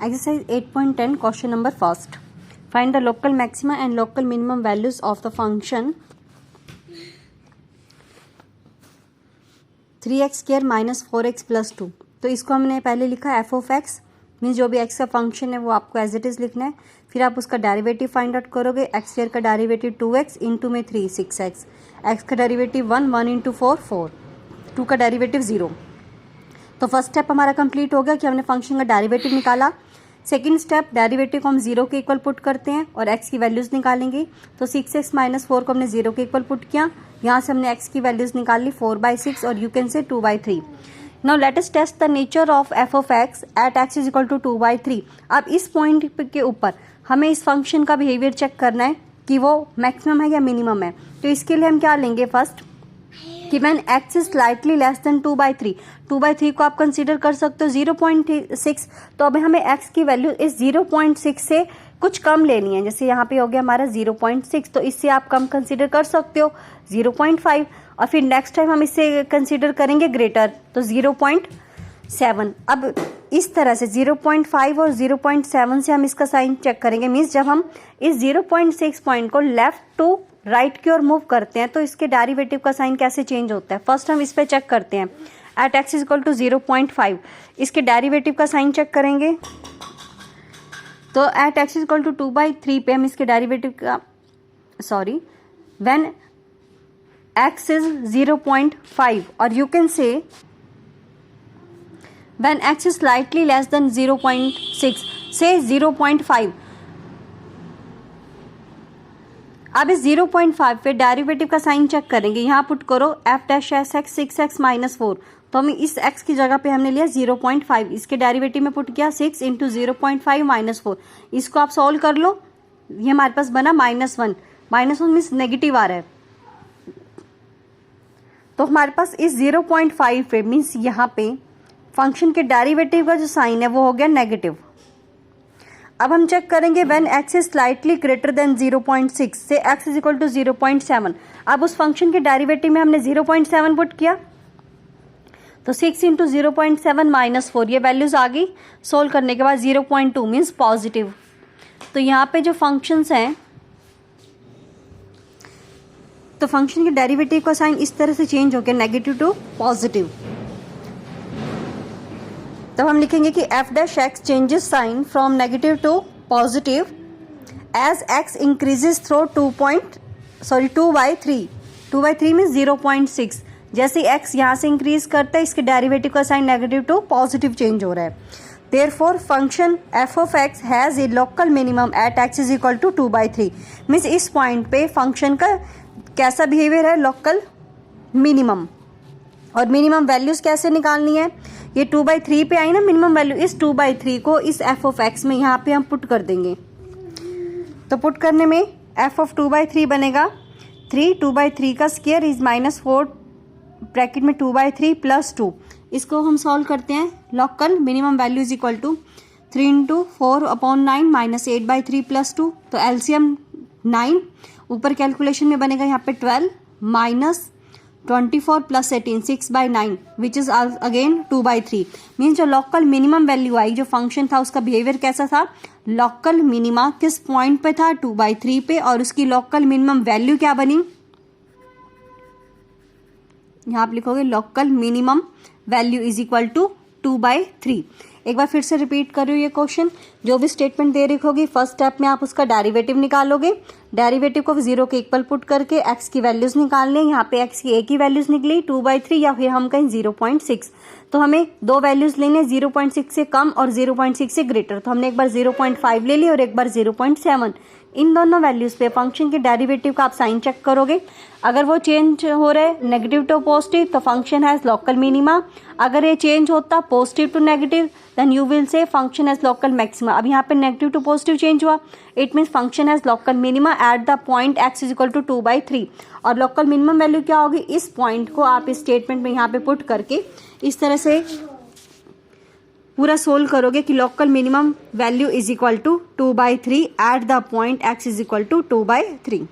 Exercise 8.10 question number first. Find the local maxima and local minimum values of the function 3x square minus 4x plus 2. तो इसको हमने पहले लिखा F of x means जो भी x का function है वो आपको एज इट इज़ लिखना है. फिर आप उसका डेरिवेटिव फाइंड आउट करोगे. एक्स स्क्वायर का डेरिवेटिव 2x इंटू में 3 6x, एक्स का डेरिवेटिव 1 इंटू 4 4, 2 का डेरिवेटिव 0. तो फर्स्ट स्टेप हमारा कंप्लीट हो गया कि हमने फंक्शन का डेरिवेटिव निकाला. सेकंड स्टेप डेरिवेटिव को हम 0 के इक्वल पुट करते हैं और x की वैल्यूज़ निकालेंगे. तो 6x माइनस 4 को हमने 0 के इक्वल पुट किया. यहाँ से हमने x की वैल्यूज़ निकाल ली 4/6 और you can say 2/3. Now let us test the nature of f of x at x is equal to 2/3. अब इस पॉइंट के ऊपर हमें इस फंक्शन का बिहेवियर चेक करना है कि वो मैक्सिमम है या मिनिमम है. तो इसके लिए हम क्या लेंगे फर्स्ट कि when x is slightly less than 2/3. 2/3 को आप कंसीडर कर सकते हो 0.6. तो अब हमें x की वैल्यू इस 0.6 से कुछ कम लेनी है. जैसे यहाँ पे हो गया हमारा 0.6, तो इससे आप कम कंसीडर कर सकते हो 0.5. और फिर नेक्स्ट टाइम हम इससे कंसीडर करेंगे ग्रेटर, तो 0.7. अब इस तरह से 0.5 और 0.7 से हम इसका साइन चेक करेंगे. मीन्स जब हम इस 0.6 पॉइंट को लेफ्ट टू राइट की ओर मूव करते हैं तो इसके डेरिवेटिव का साइन कैसे चेंज होता है. फर्स्ट हम इस पे चेक करते हैं. At x is equal to 0.5 इसके डेरिवेटिव का साइन चेक करेंगे. तो at x is equal to 2/3 पे हम इसके डेरिवेटिव का व्हेन x इज 0.5 और यू कैन से when x is slightly less than 0.6 से 0.5. अब इस 0.5 पे डेरिवेटिव का साइन चेक करेंगे. यहाँ पुट करो f dash S x 6x minus 4. तो हम इस x की जगह पे हमने लिया 0.5. इसके डेरिवेटिव में पुट किया 6 इंटू 0.5 माइनस 4. इसको आप सॉल्व कर लो. ये हमारे पास बना -1. -1 मीन्स नेगेटिव आ रहा है. तो हमारे पास इस 0.5 पे मीन्स यहाँ पे फंक्शन के डेरिवेटिव का जो साइन है वो हो गया नेगेटिव. अब हम चेक करेंगे when x is slightly greater than 0.6 से x इज इक्वल टू 0.7. अब उस फंक्शन के डेरिवेटिव में हमने 0.7 पुट किया. तो 6 इंटू 0.7 माइनस 4 ये वैल्यूज आ गई. सोल्व करने के बाद 0.2 मीन्स पॉजिटिव. तो यहाँ पे जो फंक्शंस हैं तो फंक्शन के डेरिवेटिव का साइन इस तरह से चेंज हो गया नेगेटिव टू पॉजिटिव. तब हम लिखेंगे कि f dash x changes sign from negative to positive as x increases through 2/3. 2/3 means 0.6. जैसे x यहाँ से इंक्रीज करता है इसके डेरिवेटिव का sign negative to positive change हो रहा है. Therefore function f of x has a local minimum at x is equal to 2/3. Means इस पॉइंट पे फंक्शन का कैसा बिहेवियर है, लोकल मिनिमम. और मिनिमम वैल्यूज कैसे निकालनी है, ये 2/3 पे आई ना मिनिमम वैल्यू. इस 2/3 को इस f ऑफ x में यहाँ पे हम पुट कर देंगे. तो पुट करने में f ऑफ 2/3 बनेगा 3. 2/3 का स्क्वायर इज -4 ब्रैकेट में 2/3 प्लस 2. इसको हम सॉल्व करते हैं. Local minimum value is equal to 3 into 4/9 minus 8/3 plus 2. तो एलसीएम 9. ऊपर कैलकुलेशन में बनेगा यहाँ पे 12 minus 24 plus 18 6/9 which is again 2/3. Means जो लोकल मिनिमम वैल्यू आई जो फंक्शन था उसका बिहेवियर कैसा था, लोकल मिनिमा किस पॉइंट पे था 2/3 पे. और उसकी लोकल मिनिमम वैल्यू क्या बनी, यहाँ आप लिखोगे local minimum value is equal to 2/3. एक बार फिर से रिपीट करो ये क्वेश्चन. जो भी स्टेटमेंट दे रही होगी फर्स्ट स्टेप में आप उसका डेरिवेटिव निकालोगे. डेरिवेटिव को 0 के इक्वल पुट करके x की वैल्यूज निकालने. यहाँ पे x की एक ही वैल्यूज निकली 2/3 या फिर हम कहीं 0.6. तो हमें दो वैल्यूज लेने 0.6 से कम और 0.6 से ग्रेटर. तो हमने एक बार 0.5 ले ली और एक बार 0.7. इन दोनों वैल्यूज पे फंक्शन के डेरिवेटिव का आप साइन चेक करोगे. अगर वो चेंज हो रहे नेगेटिव टू पॉजिटिव तो फंक्शन हैज लोकल मिनिमा. अगर ये चेंज होता positive to negative then you will say function has local maxima. अब यहाँ पे नेगेटिव टू पॉजिटिव चेंज हुआ, it means function has local minima at the point x is equal to 2/3. और local minimum value क्या होगी, इस point को आप इस स्टेटमेंट में यहाँ पे पुट करके इस तरह से पूरा सोल्व करोगे कि local minimum value is equal to 2/3 at the point x is equal to 2/3.